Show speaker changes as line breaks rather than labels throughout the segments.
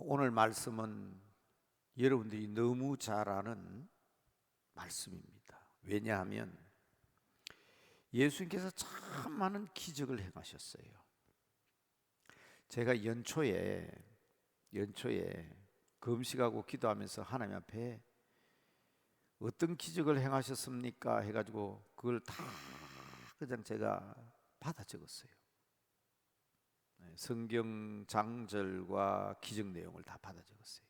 오늘 말씀은 여러분들이 너무 잘 아는 말씀입니다. 왜냐하면 예수님께서 참 많은 기적을 행하셨어요. 제가 연초에 금식하고 기도하면서 하나님 앞에 어떤 기적을 행하셨습니까? 해가지고 그걸 다 그냥 제가 받아 적었어요. 성경 장절과 기적 내용을 다 받아 적었어요.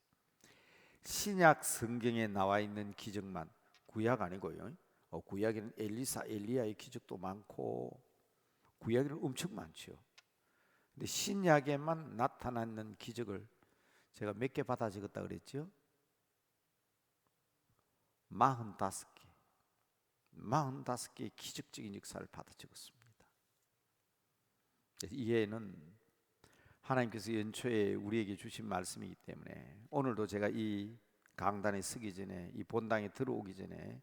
신약 성경에 나와 있는 기적만, 구약 아니고요. 구약에는 엘리사, 엘리야의 기적도 많고 구약에는 엄청 많죠. 근데 신약에만 나타나는 기적을 제가 몇 개 받아 적었다 그랬죠? 45개. 45개의 기적적인 역사를 받아 적었습니다. 이해는 하나님께서 연초에 우리에게 주신 말씀이기 때문에 오늘도 제가 이 강단에 서기 전에, 이 본당에 들어오기 전에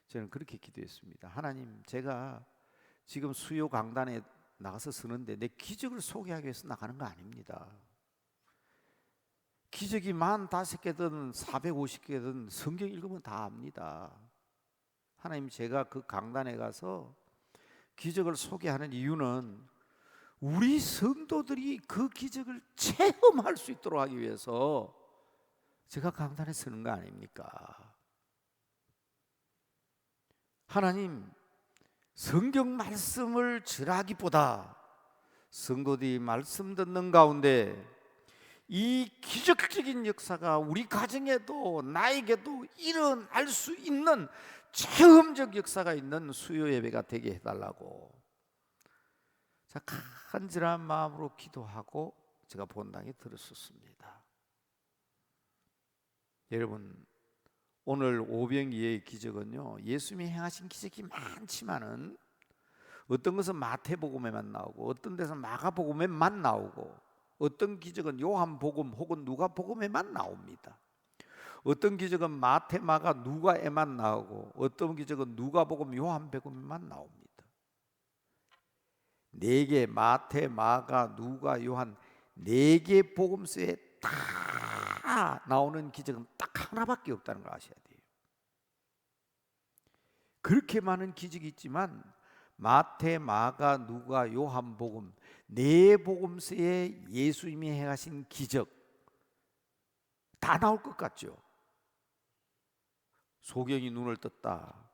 저는 그렇게 기도했습니다. 하나님, 제가 지금 수요 강단에 나가서 서는데 내 기적을 소개하기 위해서 나가는 거 아닙니다. 기적이 45개든 450개든 성경 읽으면 다 압니다. 하나님, 제가 그 강단에 가서 기적을 소개하는 이유는 우리 성도들이 그 기적을 체험할 수 있도록 하기 위해서 제가 강단에 서는 거 아닙니까? 하나님, 성경 말씀을 전하기보다 성도들이 말씀 듣는 가운데 이 기적적인 역사가 우리 가정에도 나에게도 일어날 수 있는 체험적 역사가 있는 수요 예배가 되게 해달라고 간절한 마음으로 기도하고 제가 본당에 들었었습니다. 여러분, 오늘 오병이의 기적은요, 예수님이 행하신 기적이 많지만은 어떤 것은 마태복음에만 나오고 어떤 데서 마가복음에만 나오고 어떤 기적은 요한복음 혹은 누가복음에만 나옵니다. 어떤 기적은 마태, 마가, 누가에만 나오고 어떤 기적은 누가복음, 요한복음에만 나옵니다. 4개 마태, 마가, 누가, 요한 4개 복음서에 다 나오는 기적은 딱 하나밖에 없다는 걸 아셔야 돼요. 그렇게 많은 기적이 있지만 마태, 마가, 누가, 요한복음 4복음서에 예수님이 행하신 기적 다 나올 것 같죠. 소경이 눈을 떴다,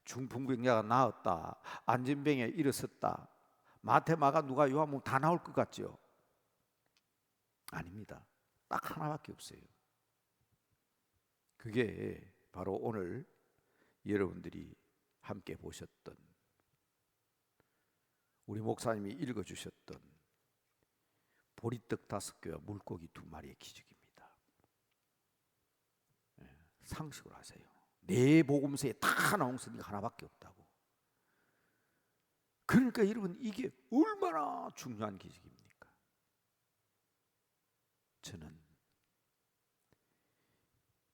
중풍병자가 나았다, 안진병에 일어섰다, 마태, 마가, 누가, 요한복음 다 나올 것 같죠. 아닙니다. 딱 하나밖에 없어요. 그게 바로 오늘 여러분들이 함께 보셨던, 우리 목사님이 읽어주셨던 보리떡 5개와 물고기 2마리의 기적입니다. 상식으로 하세요. 4복음서에 다 나온 성경 하나밖에 없다고. 그러니까 여러분, 이게 얼마나 중요한 기적입니까? 저는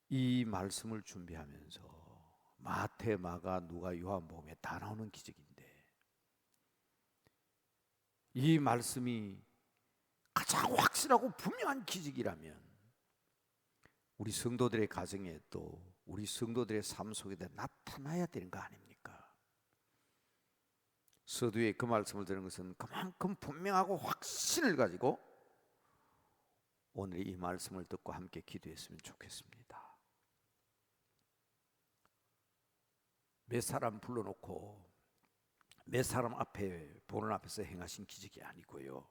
이 말씀을 준비하면서 마태, 마가, 누가, 요한복음에 다 나오는 기적인데 이 말씀이 가장 확실하고 분명한 기적이라면 우리 성도들의 가정에 또 우리 성도들의 삶 속에 나타나야 되는 거 아닙니까? 서두에 그 말씀을 드리는 것은 그만큼 분명하고 확신을 가지고 오늘 이 말씀을 듣고 함께 기도했으면 좋겠습니다. 몇 사람 불러놓고 몇 사람 앞에 보는 앞에서 행하신 기적이 아니고요,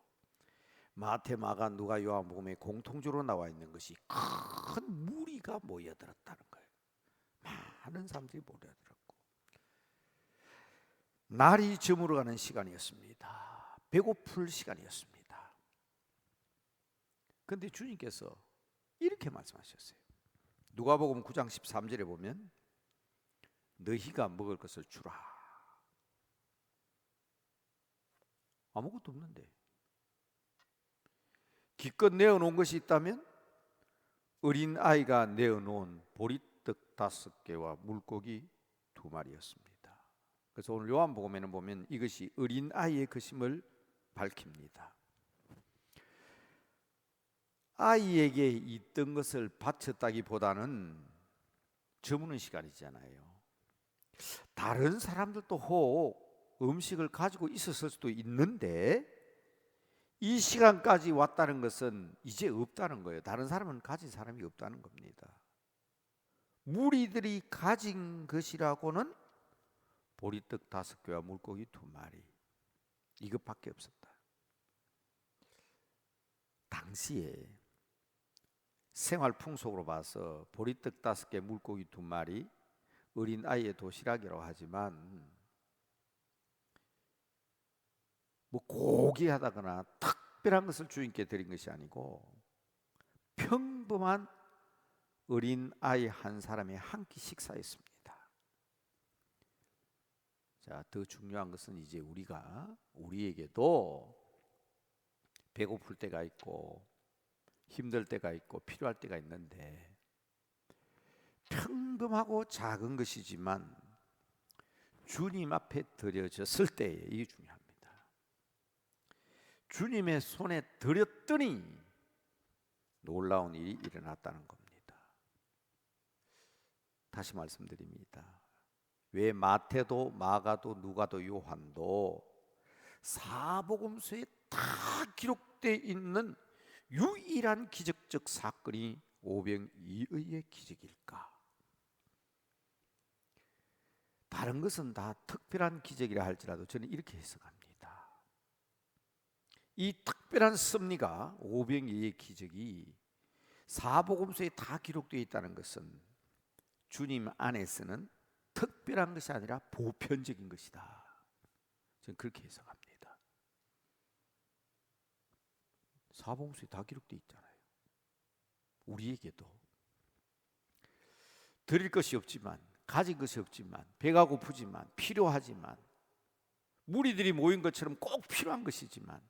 마태, 마가, 누가, 요한복음에 공통적으로 나와 있는 것이 큰 무리가 모여들었다는 거예요. 많은 사람들이 모여들었고 날이 저물어가는 시간이었습니다. 배고플 시간이었습니다. 그런데 주님께서 이렇게 말씀하셨어요. 누가복음 9장 13절에 보면 너희가 먹을 것을 주라. 아무것도 없는데 기껏 내어놓은 것이 있다면 어린 아이가 내어놓은 보리떡 5개와 물고기 2마리였습니다. 그래서 오늘 요한복음에는 보면 이것이 어린 아이의 것임을 밝힙니다. 아이에게 있던 것을 바쳤다기보다는 저무는 시간이잖아요. 다른 사람들도 혹 음식을 가지고 있었을 수도 있는데 이 시간까지 왔다는 것은 이제 없다는 거예요. 다른 사람은 가진 사람이 없다는 겁니다. 무리들이 가진 것이라고는 보리떡 5개와 물고기 2마리, 이것밖에 없었다. 당시에 생활 풍속으로 봐서 보리떡 5개, 물고기 2마리, 어린 아이의 도시락이라고 하지만 뭐 고귀하다거나 특별한 것을 주인께 드린 것이 아니고 평범한 어린 아이 한 사람의 한 끼 식사였습니다. 자, 더 중요한 것은 이제 우리에게도 배고플 때가 있고 힘들 때가 있고 필요할 때가 있는데 평범하고 작은 것이지만 주님 앞에 드려졌을 때에 이게 중요합니다. 주님의 손에 드렸더니 놀라운 일이 일어났다는 겁니다. 다시 말씀드립니다. 왜 마태도 마가도 누가도 요한도 사복음서에 다 기록되어 있는 유일한 기적적 사건이 오병이어의 기적일까? 다른 것은 다 특별한 기적이라 할지라도 저는 이렇게 해석합니다. 이 특별한 섭리가 오병이어의 기적이 사복음서에 다 기록되어 있다는 것은 주님 안에서는 특별한 것이 아니라 보편적인 것이다. 저는 그렇게 해석합니다. 사복음서에 다 기록되어 있잖아요. 우리에게도 드릴 것이 없지만, 가진 것이 없지만, 배가 고프지만, 필요하지만, 무리들이 모인 것처럼 꼭 필요한 것이지만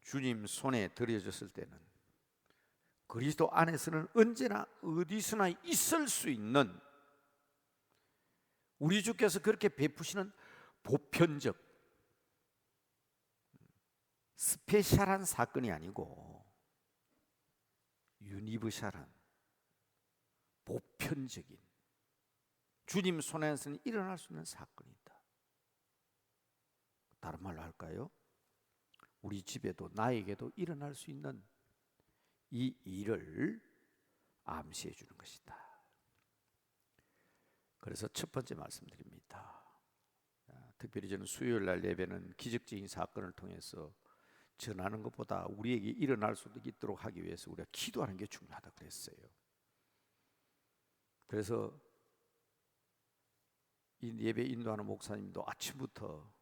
주님 손에 드려졌을 때는 그리스도 안에서는 언제나 어디서나 있을 수 있는, 우리 주께서 그렇게 베푸시는 보편적 스페셜한 사건이 아니고 유니버셜한 보편적인 주님 손에서는 일어날 수 있는 사건이다. 다른 말로 할까요? 우리 집에도 나에게도 일어날 수 있는 이 일을 암시해 주는 것이다. 그래서 첫 번째 말씀드립니다. 특별히 저는 수요일 날 예배는 기적적인 사건을 통해서 전하는 것보다 우리에게 일어날 수 있도록 하기 위해서 우리가 기도하는 게 중요하다 그랬어요. 그래서 이 예배 인도하는 목사님도 아침부터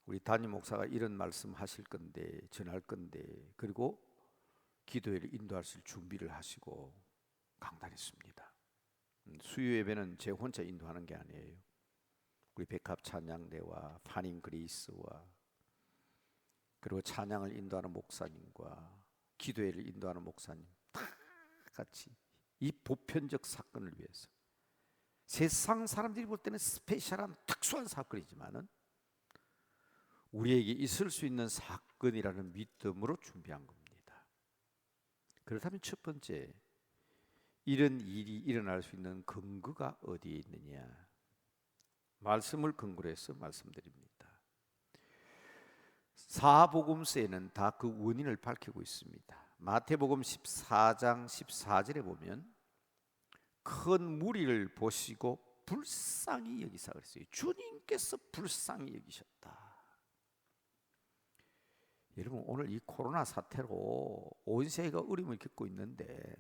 우리 담임 목사가 이런 말씀 하실 건데, 전할 건데, 그리고 기도회를 인도할 수 있을 준비를 하시고 강단했습니다. 수요 예배는 제 혼자 인도하는 게 아니에요. 우리 백합 찬양대와 파닝 그레이스와 그리고 찬양을 인도하는 목사님과 기도회를 인도하는 목사님 다 같이 이 보편적 사건을 위해서, 세상 사람들이 볼 때는 스페셜한 특수한 사건이지만은 우리에게 있을 수 있는 사건이라는 믿음으로 준비한 겁니다. 그렇다면 첫 번째, 이런 일이 일어날 수 있는 근거가 어디에 있느냐? 말씀을 근거로 해서 말씀드립니다. 사복음서에는 다 그 원인을 밝히고 있습니다. 마태복음 14장 14절에 보면 큰 무리를 보시고 불쌍히 여기사 그랬어요. 주님께서 불쌍히 여기셨다. 여러분, 오늘 이 코로나 사태로 온 세계가 어려움을 겪고 있는데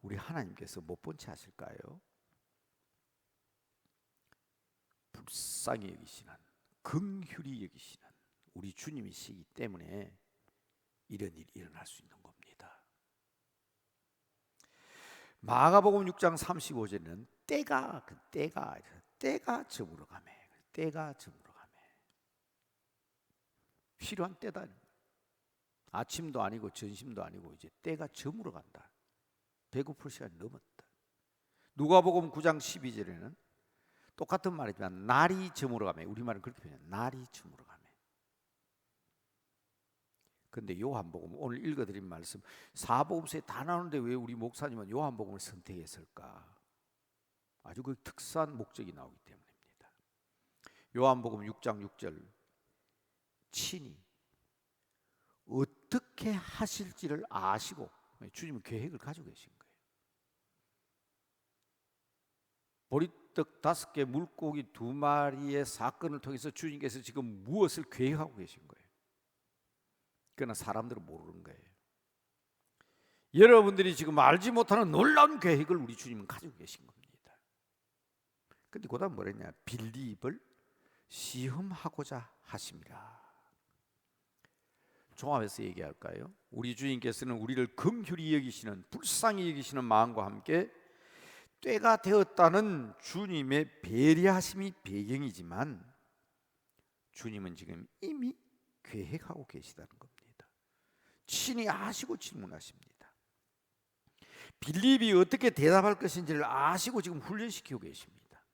우리 하나님께서 못 본 채 하실까요? 불쌍히 여기시는, 긍휼히 여기시는 우리 주님이시기 때문에 이런 일이 일어날 수 있는 겁니다. 마가복음 6장 35절에는 때가 저물어 가매, 때가 저물어 가매. 필요한 때다. 아침도 아니고 점심도 아니고 이제 때가 저물어 간다. 배고플 시간이 넘었다. 누가복음 9장 12절에는 똑같은 말이지만 날이 저물어 가매. 우리말은 그렇게 표현해요. 날이 저물어 가매. 근데 요한복음 오늘 읽어드린 말씀 사복음서에 다 나오는데 왜 우리 목사님은 요한복음을 선택했을까? 아주 그 특수한 목적이 나오기 때문입니다. 요한복음 6장 6절 친히 어떻게 하실지를 아시고 주님은 계획을 가지고 계신 거예요. 보리떡 5개 물고기 2마리의 사건을 통해서 주님께서 지금 무엇을 계획하고 계신 거예요. 그러나 사람들은 모르는 거예요. 여러분들이 지금 알지 못하는 놀라운 계획을 우리 주님은 가지고 계신 겁니다. 근데 그다음 뭐랬냐? 빌립을 시험하고자 하심이라. 종합해서 얘기할까요? 우리 주님께서는 우리를 긍휼히 여기시는, 불쌍히 여기시는 마음과 함께 때가 되었다는 주님의 배려하심이 배경이지만 주님은 지금 이미 계획하고 계시다는 겁니다. 친히 아시고 질문하십니다. 빌립이 어떻게 대답할 것인지를 아시고 지금 훈련시키고 계십니다.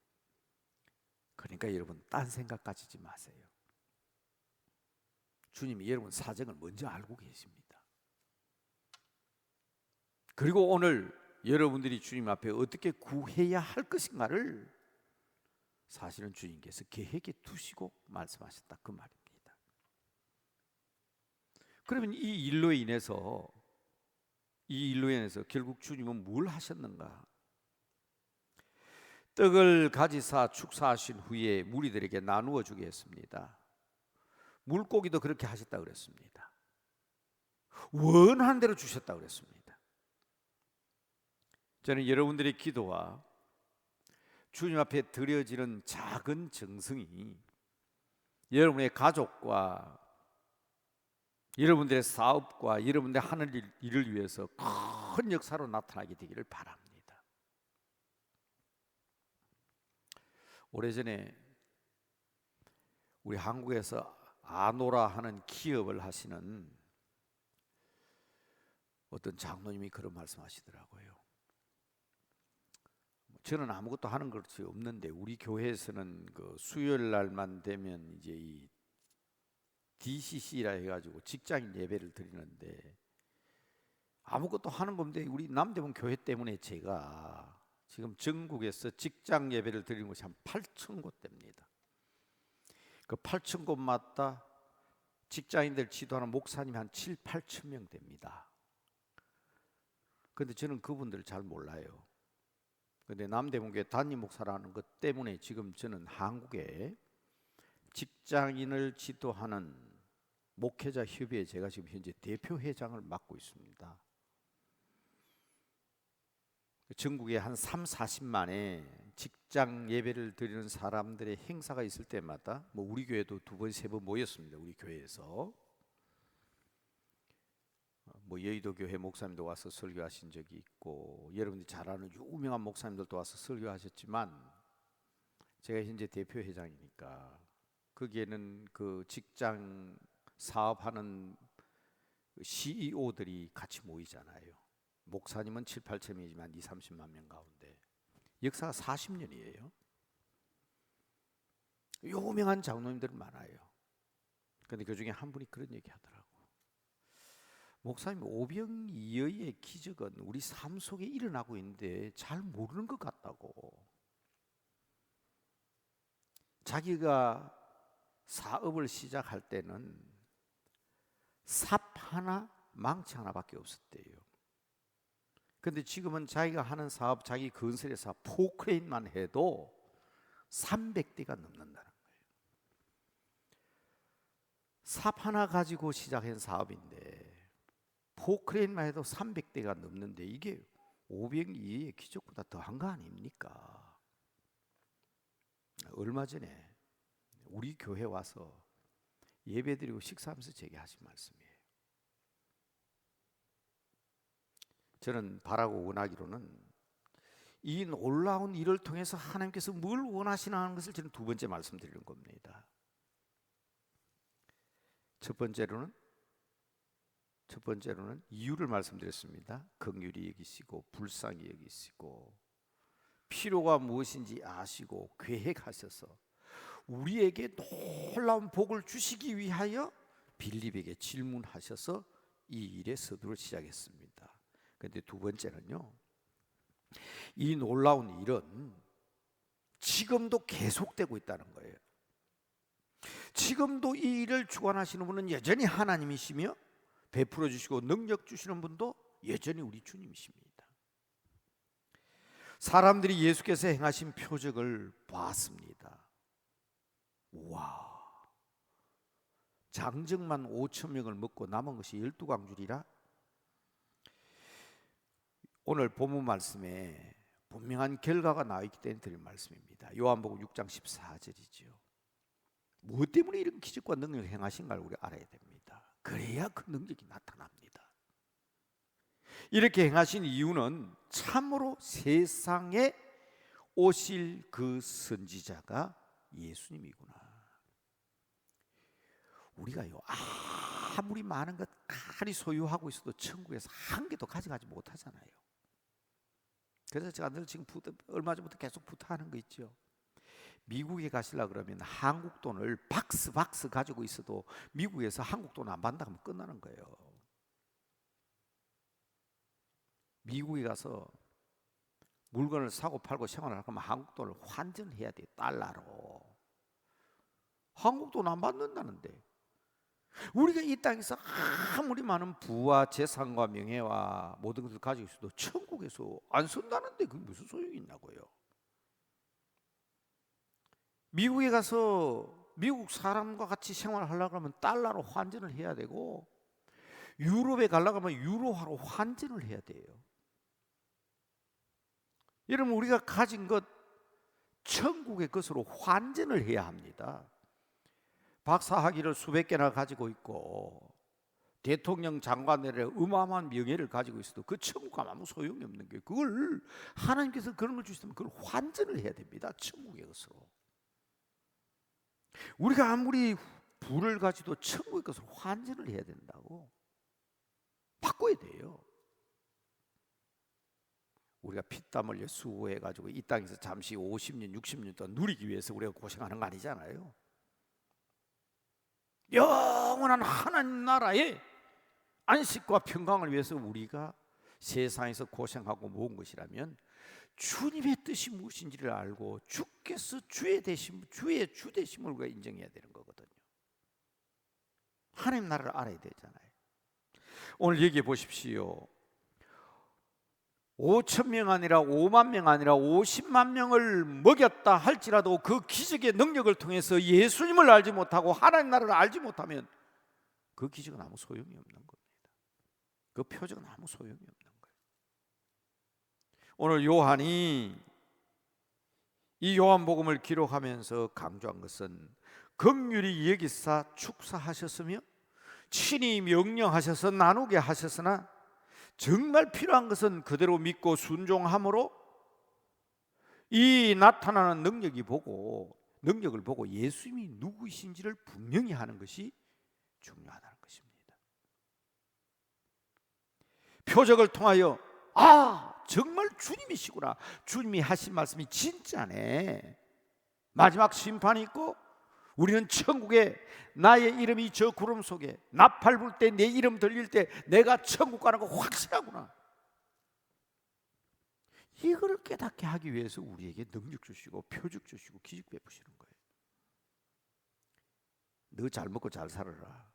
그러니까 여러분 딴 생각 가지지 마세요. 주님이 여러분 사정을 먼저 알고 계십니다. 그리고 오늘 여러분들이 주님 앞에 어떻게 구해야 할 것인가를 사실은 주님께서 계획에 두시고 말씀하셨다 그 말입니다. 그러면 이 일로 인해서 결국 주님은 뭘 하셨는가? 떡을 가지사 축사하신 후에 무리들에게 나누어 주게 했습니다. 물고기도 그렇게 하셨다 그랬습니다. 원하는 대로 주셨다 그랬습니다. 저는 여러분들의 기도와 주님 앞에 드려지는 작은 정성이 여러분의 가족과 여러분들의 사업과 여러분들의 하는 일을 위해서 큰 역사로 나타나게 되기를 바랍니다. 오래전에 우리 한국에서 아노라 하는 기업을 하시는 어떤 장로님이 그런 말씀하시더라고요. 저는 아무것도 하는 것이 없는데 우리 교회에서는 그 수요일 날만 되면 이제 이 DCC라 해가지고 직장인 예배를 드리는데 아무것도 하는 건데 우리 남대문 교회 때문에 제가 지금 전국에서 직장 예배를 드리는 곳이 한 8,000곳 됩니다. 그 8,000곳마다 직장인들 지도하는 목사님이 한 7, 8천 명 됩니다. 그런데 저는 그분들을 잘 몰라요. 그런데 남대문교회 담임 목사라는 것 때문에 지금 저는 한국에 직장인을 지도하는 목회자 협의회 제가 지금 현재 대표 회장을 맡고 있습니다. 전국에 한 3, 40만의 직장 예배를 드리는 사람들의 행사가 있을 때마다 뭐 우리 교회도 2번, 3번 모였습니다. 우리 교회에서 뭐 여의도 교회 목사님도 와서 설교하신 적이 있고 여러분들이 잘 아는 유명한 목사님들도 와서 설교하셨지만 제가 현재 대표 회장이니까 거기에는 그 직장 사업하는 CEO들이 같이 모이잖아요. 목사님은 7, 8천 명이지만 2, 30만 명 가운데 역사가 40년이에요. 유명한 장로님들 많아요. 그런데 그 중에 한 분이 그런 얘기 하더라고. 목사님 오병이어의 기적은 우리 삶 속에 일어나고 있는데 잘 모르는 것 같다고. 자기가 사업을 시작할 때는 삽 하나 망치 하나밖에 없었대요. 근데 지금은 자기가 하는 사업, 자기 건설의 사업 포크레인만 해도 300대가 넘는다는 거예요. 삽 하나 가지고 시작한 사업인데 포크레인만 해도 300대가 넘는데 이게 502의 기적보다 더한 거 아닙니까? 얼마 전에 우리 교회 와서 예배드리고 식사하면서 제게 하신 말씀이에요. 저는 바라고 원하기로는 이 놀라운 일을 통해서 하나님께서 뭘 원하시나 하는 것을 저는 2번째 말씀드리는 겁니다. 첫 번째로는 이유를 말씀드렸습니다. 긍휼히 여기시고 불쌍히 여기시고 필요가 무엇인지 아시고 계획하셔서 우리에게 놀라운 복을 주시기 위하여 빌립에게 질문하셔서 이 일의 서두를 시작했습니다. 그런데 두 번째는요, 이 놀라운 일은 지금도 계속되고 있다는 거예요. 지금도 이 일을 주관하시는 분은 여전히 하나님이시며 베풀어 주시고 능력 주시는 분도 여전히 우리 주님이십니다. 사람들이 예수께서 행하신 표적을 보았습니다. 와, 장정만 5천 명을 먹고 남은 것이 12광줄이라. 오늘 본문 말씀에 분명한 결과가 나와 있기 때문에 드린 말씀입니다. 요한복음 6장 14절이죠. 무엇 때문에 이런 기적과 능력을 행하신가를 우리가 알아야 됩니다. 그래야 그 능력이 나타납니다. 이렇게 행하신 이유는 참으로 세상에 오실 그 선지자가 예수님이구나. 우리가요, 아무리 많은 것 칼이 소유하고 있어도 천국에서 한 개도 가져가지 못하잖아요. 그래서 제가 늘 지금 얼마 전부터 계속 부탁하는 거 있죠. 미국에 가시려 그러면 한국 돈을 박스 가지고 있어도 미국에서 한국 돈 안 받는다 하면 끝나는 거예요. 미국에 가서 물건을 사고 팔고 생활을 하면 한국 돈을 환전해야 돼요. 달러로. 한국 돈 안 받는다는데, 우리가 이 땅에서 아무리 많은 부와 재산과 명예와 모든 것을 가지고 있어도 천국에서 안 쓴다는데 그게 무슨 소용이 있냐고요. 미국에 가서 미국 사람과 같이 생활하려고 하면 달러로 환전을 해야 되고, 유럽에 가려고 하면 유로화로 환전을 해야 돼요. 여러분, 우리가 가진 것 천국의 것으로 환전을 해야 합니다. 박사학위를 수백 개나 가지고 있고 대통령 장관들의 어마어마한 명예를 가지고 있어도 그 천국과 아무 소용이 없는 게, 그걸 하나님께서 그런 걸 주시면 그걸 환전을 해야 됩니다. 천국의 것으로. 우리가 아무리 부를 가지도 천국의 것으로 환전을 해야 된다고. 바꿔야 돼요. 우리가 피땀 흘려 수고해 가지고 이 땅에서 잠시 50년 60년 동안 누리기 위해서 우리가 고생하는 거 아니잖아요. 영원한 하나님 나라의 안식과 평강을 위해서 우리가 세상에서 고생하고 모은 것이라면 주님의 뜻이 무엇인지를 알고 주께서 주의 주 되심을 우리가 인정해야 되는 거거든요. 하나님 나라를 알아야 되잖아요. 오늘 얘기해 보십시오. 5천 명 아니라 5만 명 아니라 50만 명을 먹였다 할지라도 그 기적의 능력을 통해서 예수님을 알지 못하고 하나님 나라를 알지 못하면 그 기적은 아무 소용이 없는 겁니다. 그 표적은 아무 소용이 없는 거예요. 오늘 요한이 이 요한복음을 기록하면서 강조한 것은 긍휼히 여기사 축사하셨으며 친히 명령하셔서 나누게 하셨으나 정말 필요한 것은 그대로 믿고 순종함으로 이 나타나는 능력을 보고 예수님이 누구이신지를 분명히 하는 것이 중요하다는 것입니다. 표적을 통하여 정말 주님이시구나, 주님이 하신 말씀이 진짜네, 마지막 심판이 있고 우리는 천국에 나의 이름이 저 구름 속에 나팔 불 때 내 이름 들릴 때 내가 천국 가는 거 확실하구나, 이걸 깨닫게 하기 위해서 우리에게 능력 주시고 표적 주시고 기적 베푸시는 거예요. 너 잘 먹고 잘 살아라,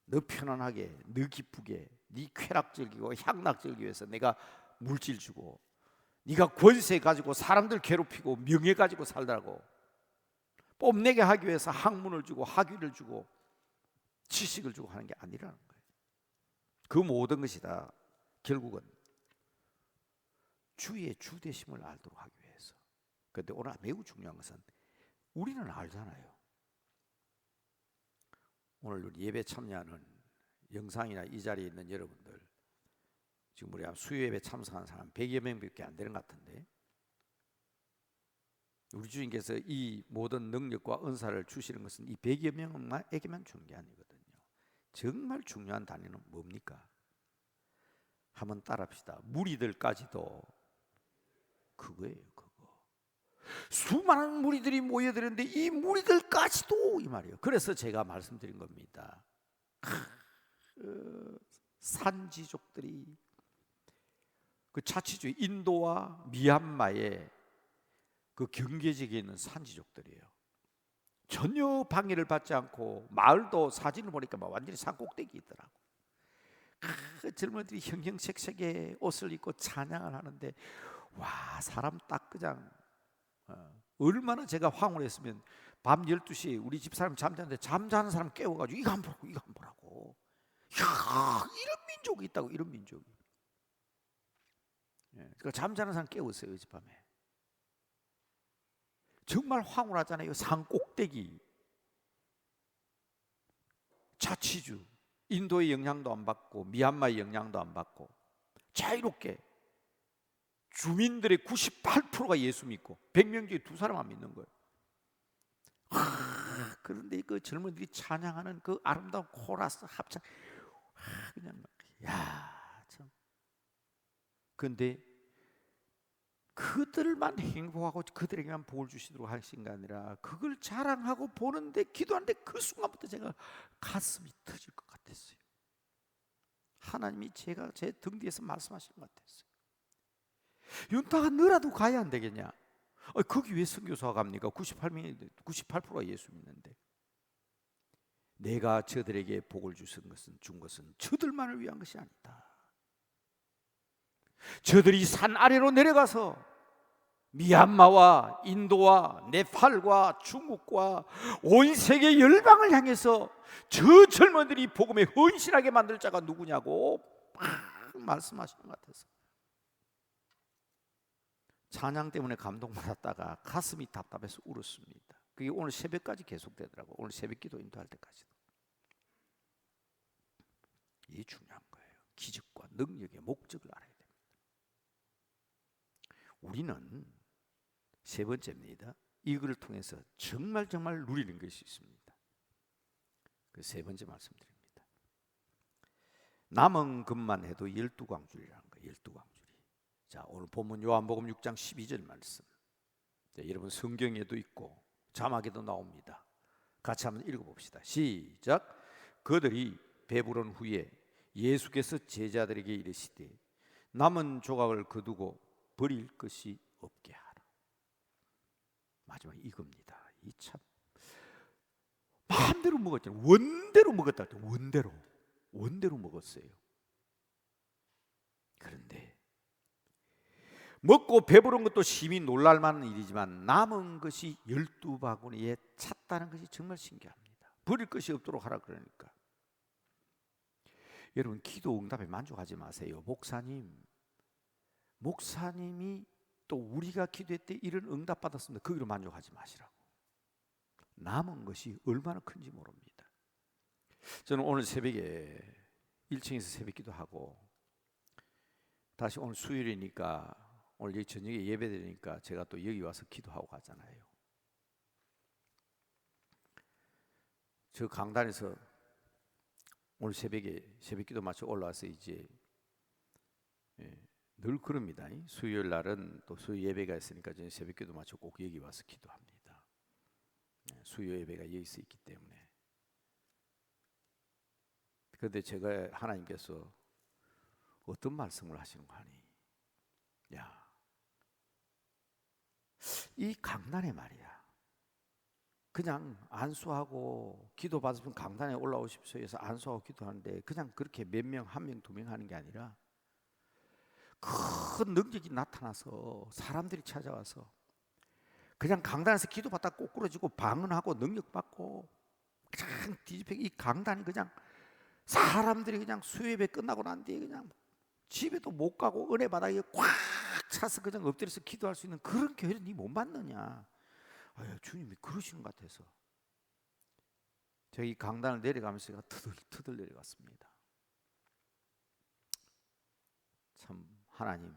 너 편안하게, 너 기쁘게, 네 쾌락 즐기고 향락 즐기기 위해서 내가 물질 주고, 네가 권세 가지고 사람들 괴롭히고 명예 가지고 살라고 뽐내게 하기 위해서 학문을 주고 학위를 주고 지식을 주고 하는 게 아니라는 거예요. 그 모든 것이 다 결국은 주의 주 되심을 알도록 하기 위해서. 그런데 오늘 매우 중요한 것은 우리는 알잖아요. 오늘 예배 참여하는 영상이나 이 자리에 있는 여러분들, 지금 우리가 수요예배 참석한 사람 100여 명밖에 안 되는 것 같은데, 우리 주님께서 이 모든 능력과 은사를 주시는 것은 이 100여 명에게만 주는 게 아니거든요. 정말 중요한 단위는 뭡니까? 한번 따라합시다. 무리들까지도. 그거예요. 그거. 수많은 무리들이 모여들었는데 이 무리들까지도 이 말이에요. 그래서 제가 말씀드린 겁니다. 산지족들이 그 자치주 인도와 미얀마의 그 경계지역에 있는 산지족들이에요. 전혀 방해를 받지 않고 마을도 사진을 보니까 막 완전히 산 꼭대기 있더라고. 그 젊은이들이 형형색색의 옷을 입고 찬양을 하는데 와 사람 딱 그냥 얼마나 제가 황홀했으면 밤 12시에 우리 집사람 잠자는데 잠자는 사람 깨워가지고 이거 한번 보라고 이거 한번 보라고. 야 이런 민족이 있다고 이런 민족이. 그러니까 잠자는 사람 깨웠어요 어젯밤에. 정말 황홀하잖아요. 산 꼭대기 자치주 인도의 영향도 안 받고 미얀마의 영향도 안 받고 자유롭게 주민들의 98%가 예수 믿고 100명 중에 2사람만 믿는 거예요. 그런데 그 젊은이들이 찬양하는 그 아름다운 코러스 합창 그냥 참. 그런데 그들만 행복하고 그들에게만 복을 주시도록 하신 게 아니라 그걸 자랑하고 보는데 기도하는데 그 순간부터 제가 가슴이 터질 것 같았어요. 하나님이 제가 제 등 뒤에서 말씀하시는 것 같았어요. 윤타가 너라도 가야 안 되겠냐? 거기 왜 선교사가 갑니까? 98%가 예수 믿는데. 내가 저들에게 복을 준 것은 저들만을 위한 것이 아니다. 저들이 산 아래로 내려가서 미얀마와 인도와 네팔과 중국과 온 세계 열방을 향해서 저 젊은들이 복음에 헌신하게 만들 자가 누구냐고 막 말씀하시는 것 같아서 찬양 때문에 감동받았다가 가슴이 답답해서 울었습니다. 그게 오늘 새벽까지 계속되더라고요. 오늘 새벽 기도 인도할 때까지도. 이게 중요한 거예요. 기적과 능력의 목적을 알아야 됩니다. 우리는 세 번째입니다. 이걸 통해서 정말 누리는 것이 있습니다. 그 세 번째 말씀드립니다. 남은 것만 해도 12광줄이라는 거예요. 12광줄이. 자, 오늘 본문 요한복음 6장 12절 말씀. 자, 여러분 성경에도 있고 자막에도 나옵니다. 같이 한번 읽어봅시다. 시작. 그들이 배부른 후에 예수께서 제자들에게 이르시되 남은 조각을 거두고 버릴 것이 없게 하라. 마지막 이겁니다. 이 참 마음대로 먹었잖아요. 원대로 먹었다. 원대로 먹었어요. 그런데 먹고 배부른 것도 심히 놀랄 만한 일이지만 남은 것이 12바구니에 찼다는 것이 정말 신기합니다. 버릴 것이 없도록 하라 그러니까. 여러분 기도 응답에 만족하지 마세요. 목사님이 또 우리가 기도할 때 이런 응답 받았습니다. 거기로 만족하지 마시라고. 남은 것이 얼마나 큰지 모릅니다. 저는 오늘 새벽에 1층에서 새벽 기도하고 다시 오늘 수요일이니까 오늘 여기 저녁에 예배드리니까 제가 또 여기 와서 기도하고 가잖아요. 저 강단에서 오늘 새벽에 새벽 기도 마치고 올라와서 이제 늘 그럽니다. 수요일 날은 또 수요 예배가 있으니까 저는 새벽 기도 마치고 꼭 여기 와서 기도합니다. 수요 예배가 여기서 있기 때문에. 그런데 제가 하나님께서 어떤 말씀을 하시는 거 하니? 야, 이 강단에 말이야. 그냥 안수하고 기도 받으면 강단에 올라오십시오 해서 안수하고 기도하는데 그냥 그렇게 몇 명, 한 명, 두 명 하는 게 아니라 큰 능력이 나타나서 사람들이 찾아와서 그냥 강단에서 기도받다 꼬꾸러지고 방언하고 능력받고 그냥 뒤집혀. 이 강단이 그냥 사람들이 그냥 수요예배 끝나고 난 뒤에 그냥 집에도 못 가고 은혜 바닥에 꽉 차서 그냥 엎드려서 기도할 수 있는 그런 교회를 니 못 만드냐. 주님이 그러시는 것 같아서 제가 이 강단을 내려가면서 제가 터들 내려갔습니다. 참 하나님,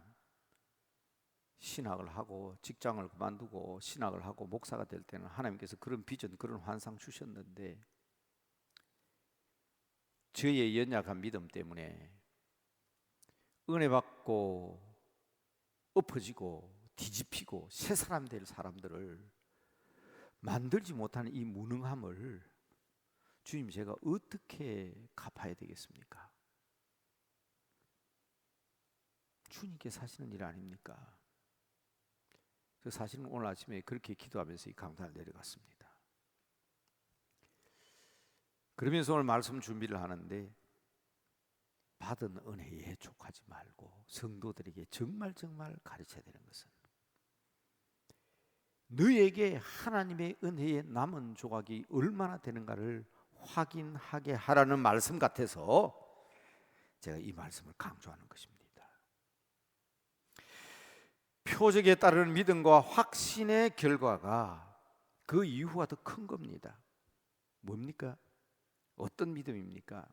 신학을 하고 직장을 그만두고 신학을 하고 목사가 될 때는 하나님께서 그런 비전, 그런 환상 주셨는데 저의 연약한 믿음 때문에 은혜 받고 엎어지고 뒤집히고 새 사람 될 사람들을 만들지 못하는 이 무능함을 주님, 제가 어떻게 갚아야 되겠습니까? 주님께 사시는 일 아닙니까? 사실은 오늘 아침에 그렇게 기도하면서 이 강단을 내려갔습니다. 그러면서 오늘 말씀 준비를 하는데, 받은 은혜에 족하지 말고 성도들에게 정말 가르쳐야 되는 것은, 너에게 하나님의 은혜의 남은 조각이 얼마나 되는가를 확인하게 하라는 말씀 같아서 제가 이 말씀을 강조하는 것입니다. 표적에 따르는 믿음과 확신의 결과가 그 이유가 더 큰 겁니다. 뭡니까? 어떤 믿음입니까?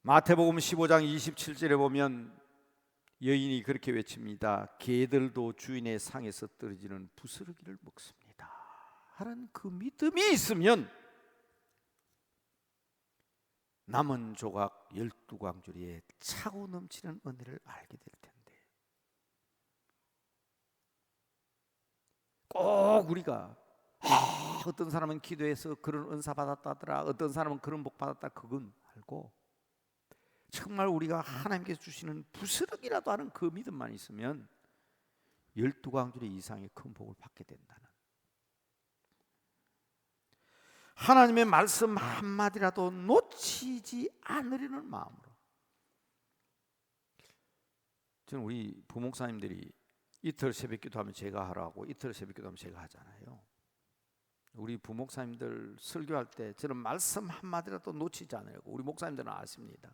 마태복음 15장 27절에 보면 여인이 그렇게 외칩니다. 개들도 주인의 상에서 떨어지는 부스러기를 먹습니다 하는 그 믿음이 있으면 남은 조각 12광주리에 차고 넘치는 은혜를 알게 될 텐데, 꼭 우리가 어떤 사람은 기도해서 그런 은사 받았다더라, 어떤 사람은 그런 복 받았다, 그건 알고 정말 우리가 하나님께서 주시는 부스러기라도 하는 그 믿음만 있으면 12광주리 이상의 큰 복을 받게 된다는, 하나님의 말씀 한마디라도 놓치지 않으려는 마음으로. 저는 우리 부목사님들이 이틀 새벽기도 하면 제가 하라고, 이틀 새벽기도 하면 제가 하잖아요. 우리 부목사님들 설교할 때 저는 말씀 한마디라도 놓치지 않으려고. 우리 목사님들은 아십니다.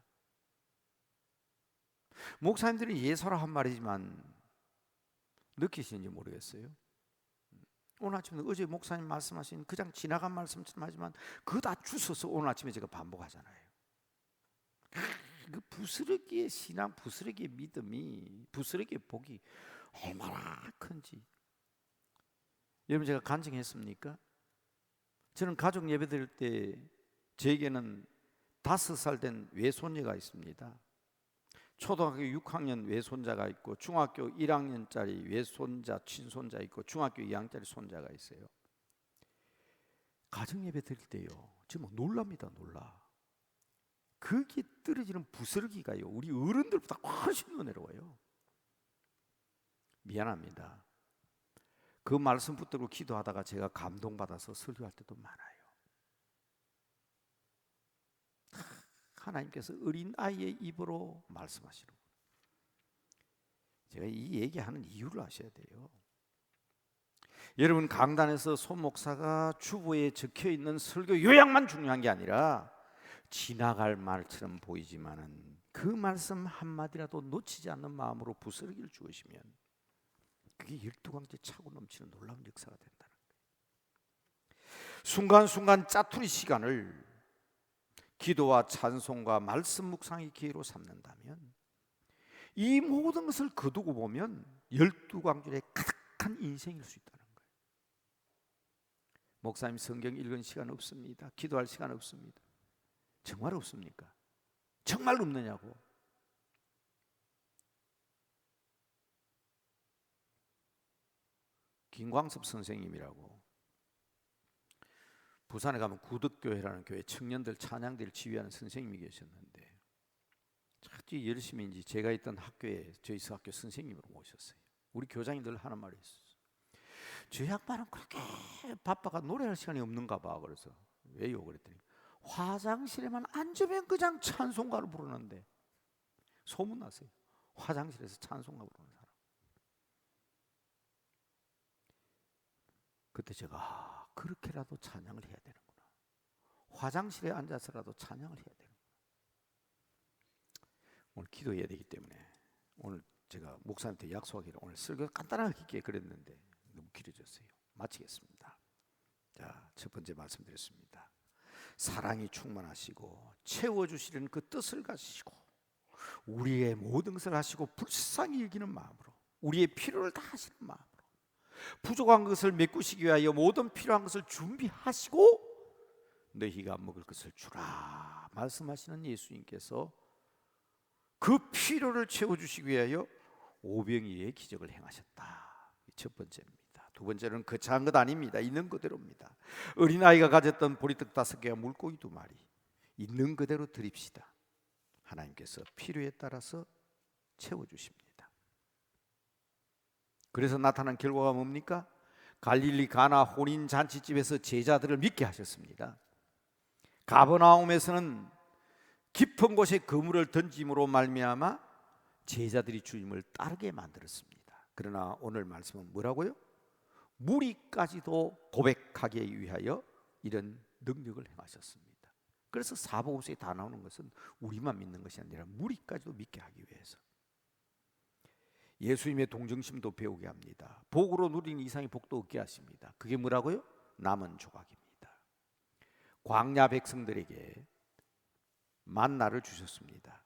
목사님들이 예서라 한 말이지만 느끼시는지 모르겠어요. 오늘 아침에 어제 목사님 말씀하신 그냥 지나간 말씀처럼 하지만 그거 다 주워서 오늘 아침에 제가 반복하잖아요. 그 부스러기의 신앙, 부스러기의 믿음이, 부스러기의 복이 얼마나 큰지 여러분, 제가 간증했습니까? 저는 가족 예배 드릴 때 저에게는 5살 된 외손녀가 있습니다. 초등학교 6학년 외손자가 있고 중학교 1학년짜리 외손자, 친손자 있고 중학교 2학년짜리 손자가 있어요. 가정 예배 드릴 때요, 정말 놀랍니다. 놀라. 거기에 떨어지는 부스러기가요, 우리 어른들보다 훨씬 은혜로워요. 미안합니다. 그 말씀 붙들고 기도하다가 제가 감동받아서 설교할 때도 많아요. 하나님께서 어린 아이의 입으로 말씀하시는, 제가 이 얘기하는 이유를 아셔야 돼요. 여러분, 강단에서 손 목사가 주보에 적혀있는 설교 요약만 중요한 게 아니라 지나갈 말처럼 보이지만은 그 말씀 한마디라도 놓치지 않는 마음으로 부스러기를 주으시면 그게 12광주에 차고 넘치는 놀라운 역사가 된다는 거예요. 순간순간 짜투리 시간을 기도와 찬송과 말씀 묵상의 기회로 삼는다면 이 모든 것을 거두고 보면 12광주에 가득한 인생일 수 있다는 거예요. 목사님, 성경 읽은 시간 없습니다. 기도할 시간 없습니다. 정말 없습니까? 정말 없느냐고. 김광섭 선생님이라고 부산에 가면 구덕교회라는 교회 청년들 찬양대를 지휘하는 선생님이 계셨는데 아주 열심히 이제 제가 있던 학교에 저희 학교 선생님으로 모셨어요. 우리 교장님들 하는 말이 있었어요. 저 양반은 그렇게 바빠가 노래할 시간이 없는가 봐. 그래서 왜요? 그랬더니 화장실에만 앉으면 그냥 찬송가를 부르는데, 소문났어요. 화장실에서 찬송가 부르는 사람. 그때 제가 그렇게라도 찬양을 해야 되는구나. 화장실에 앉아서라도 찬양을 해야 되는구나. 오늘 기도해야 되기 때문에 오늘 제가 목사님한테 약속하기로 오늘 설교 간단하게 그랬는데 너무 길어졌어요. 마치겠습니다. 자, 첫 번째 말씀드렸습니다. 사랑이 충만하시고 채워주시려는 그 뜻을 가지시고 우리의 모든 것을 하시고 불쌍히 여기는 마음으로 우리의 필요를 다 하시는 마음으로 부족한 것을 메꾸시기 위하여 모든 필요한 것을 준비하시고 너희가 먹을 것을 주라 말씀하시는 예수님께서 그 필요를 채워주시기 위하여 오병이어의 기적을 행하셨다. 첫 번째입니다. 두 번째는 거창한 것 아닙니다. 있는 그대로입니다. 어린아이가 가졌던 보리떡 5개와 물고기 2마리 있는 그대로 드립시다. 하나님께서 필요에 따라서 채워주십니다. 그래서 나타난 결과가 뭡니까? 갈릴리 가나 혼인 잔치집에서 제자들을 믿게 하셨습니다. 가버나움에서는 깊은 곳에 그물을 던짐으로 말미암아 제자들이 주님을 따르게 만들었습니다. 그러나 오늘 말씀은 뭐라고요? 무리까지도 고백하기 위하여 이런 능력을 행하셨습니다. 그래서 사복음서에 다 나오는 것은 우리만 믿는 것이 아니라 무리까지도 믿게 하기 위해서. 예수님의 동정심도 배우게 합니다. 복으로 누리는 이상의 복도 얻게 하십니다. 그게 뭐라고요? 남은 조각입니다. 광야 백성들에게 만나를 주셨습니다.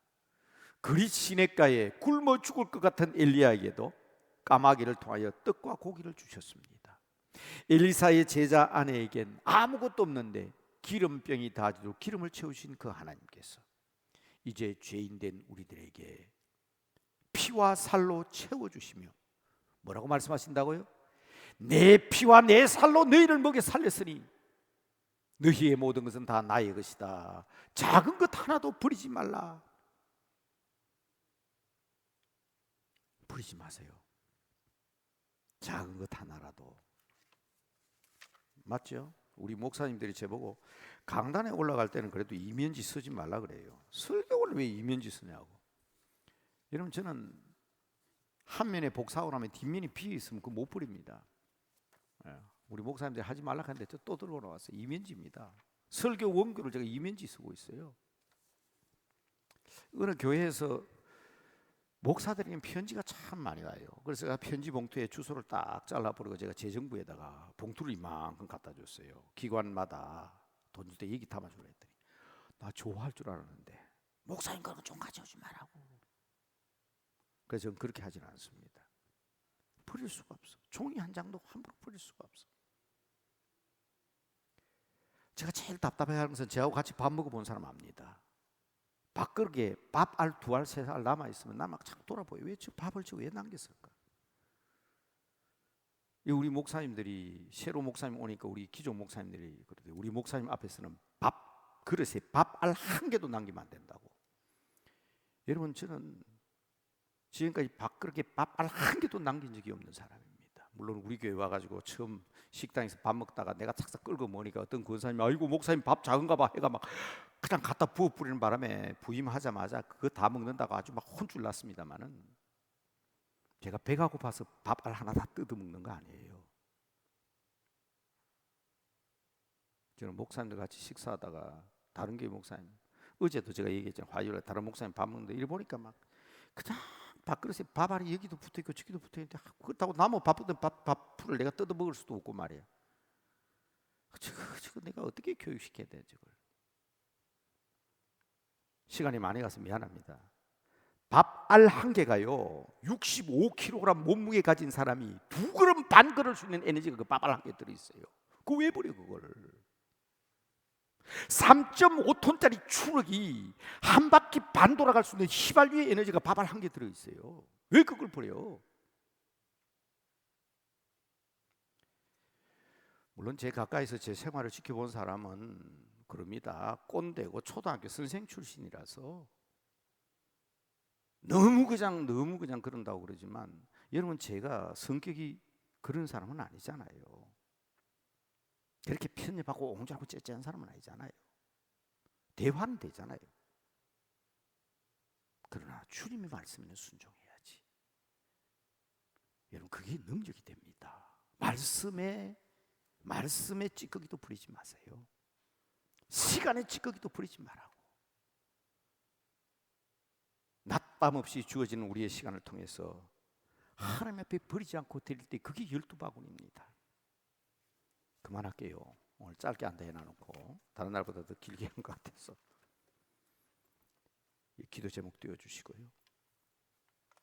그리 시냇가에 굶어 죽을 것 같은 엘리야에게도 까마귀를 통하여 떡과 고기를 주셨습니다. 엘리사의 제자 아내에겐 아무것도 없는데 기름병이 닿아지도록 기름을 채우신 그 하나님께서 이제 죄인된 우리들에게 피와 살로 채워주시며 뭐라고 말씀하신다고요? 내 피와 내 살로 너희를 먹여 살렸으니 너희의 모든 것은 다 나의 것이다. 작은 것 하나도 버리지 말라. 버리지 마세요. 작은 것 하나라도. 맞죠? 우리 목사님들이 저보고 강단에 올라갈 때는 그래도 이면지 쓰지 말라 그래요. 설교를 왜 이면지 쓰냐고. 여러분 저는 한 면에 복사하고 나면 뒷면이 비어 있으면 그거 못 버립니다. 우리 목사님들이 하지 말라 하는데 저 또 들고 나왔어요. 이면지입니다. 설교 원교를 제가 이면지 쓰고 있어요. 어느 교회에서 목사들에게 편지가 참 많이 와요. 그래서 제가 편지 봉투에 주소를 딱 잘라버리고 제가 재정부에다가 봉투를 이만큼 갖다 줬어요. 기관마다 돈 줄 때 얘기 담아주라 했더니 나 좋아할 줄 알았는데 목사님 그런 거 좀 가져오지 말라고. 그래서 저는 그렇게 하지는 않습니다. 버릴 수가 없어. 종이 한 장도 함부로 버릴 수가 없어. 제가 제일 답답해하는 것은 저하고 같이 밥 먹어본 사람 압니다. 밥그릇에 밥알 2알 3알 남아있으면 나 막 자꾸 돌아보여. 왜 저 밥을 저 왜 남겼을까? 우리 목사님들이 새로 목사님 오니까 우리 기존 목사님들이 그러대요. 우리 목사님 앞에서는 밥 그릇에 밥알 1개도 남기면 안 된다고. 여러분 저는 지금까지 밥그릇에 밥알 1개도 남긴 적이 없는 사람입니다. 물론 우리 교회 와가지고 처음 식당에서 밥 먹다가 내가 착착 끌고 먹으니까 어떤 권사님이 아이고 목사님 밥 작은가 봐 해가 막 그냥 갖다 부어 뿌리는 바람에 부임하자마자 그거 다 먹는다고 아주 막 혼쭐 났습니다만은 제가 배가 고파서 밥알 하나 다 뜯어 먹는 거 아니에요. 저는 목사님들 같이 식사하다가 다른 교회 목사님 어제도 제가 얘기했잖아요. 화요일에 다른 목사님 밥 먹는데 이래 보니까 막 그냥 밥그릇에 밥알이 여기도 붙어있고 저기도 붙어있는데 그렇다고 남은 밥풀을 내가 뜯어 먹을 수도 없고 말이야. 저거 내가 어떻게 교육시켜야 돼 저걸. 시간이 많이 가서 미안합니다. 밥알 1개가요 65kg 몸무게 가진 사람이 2그릇 반 그릇 수 있는 에너지가 그 밥알 1개 들어있어요. 그거 왜 버려 그거를. 3.5톤짜리 추럭이 한 바퀴 반 돌아갈 수 있는 휘발유의 에너지가 밥알 1개 들어있어요. 왜 그걸 버려? 물론 제 가까이서 제 생활을 지켜본 사람은 그럽니다. 꼰대고 초등학교 선생 출신이라서 너무 그냥 그런다고 그러지만 여러분 제가 성격이 그런 사람은 아니잖아요. 그렇게 편협하고 옹졸하고 째째한 사람은 아니잖아요. 대화는 되잖아요. 그러나 주님의 말씀에는 순종해야지. 여러분 그게 능력이 됩니다. 말씀에 찌꺼기도 부리지 마세요. 시간에 찌꺼기도 부리지 말라고. 낮밤 없이 주어지는 우리의 시간을 통해서 하나님 앞에 버리지 않고 드릴 때 그게 12바구니입니다. 그만할게요. 오늘 짧게 한다 해놔놓고 다른 날보다 더 길게 한 것 같아서 기도 제목 띄워주시고요.